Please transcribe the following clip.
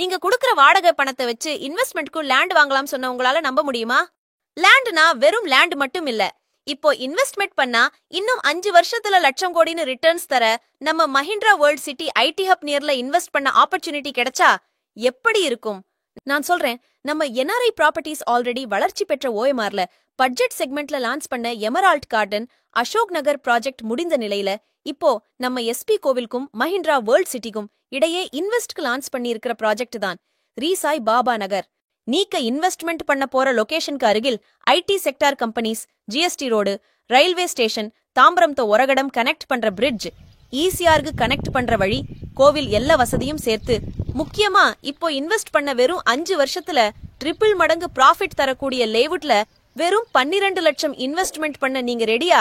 நீங்க குடுக்குற வாடகை பணத்தை வச்சு இன்வெஸ்ட்மெண்ட்க்கு லேண்ட் வாங்கலாம் சொன்ன உங்களால நம்ப முடியுமா? லேண்ட்னா வெறும் லேண்ட் மட்டும் இல்ல. இப்போ இன்வெஸ்ட்மெண்ட் பண்ணா இன்னும் 5 வருஷத்துல லட்சம் கோடின்னு ரிட்டர்ன்ஸ் தர நம்ம Mahindra world city IT hub நியர்ல இன்வெஸ்ட் பண்ண ஆப்பர்ச்சுனிட்டி கிடைச்சா எப்படி இருக்கும்? நான் சொல்றேன், நம்ம என்ஆர்ஐ ப்ராப்பர்ட்டிஸ் ஆல்ரெடி வளர்ச்சி பெற்ற ஓஎம்ஆர்ல பட்ஜெட் செக்மெண்ட்ல லான்ச் பண்ண emerald garden, Ashok Nagar project முடிந்த நிலையில இப்போ நம்ம எஸ்பி கோவிலுக்கும் மஹிந்திரா வேர்ல்ட் சிட்டிக்கும் இடையே இன்வெஸ்ட்க்கு லான்ச் பண்ணி இருக்கிற ப்ராஜெக்ட் தான் ரீசாய் பாபா நகர். நீக்க இன்வெஸ்ட்மெண்ட் பண்ண போற லொகேஷனுக்கு அருகில் IT sector companies, GST road, railway station, Tambaram to Oragadam connect பண்ற பிரிட்ஜ், ஈசிஆருக்கு கனெக்ட் பண்ற வழி, கோவில் எல்லா வசதியும் சேர்த்து முக்கியமா இப்போ இன்வெஸ்ட் பண்ண வெறும் 5 வருஷத்துல ட்ரிபிள் மடங்கு ப்ராஃபிட் தரக்கூடிய லேவுட்ல வெறும் 12 லட்சம் இன்வெஸ்ட்மெண்ட் பண்ண நீங்க ரெடியா?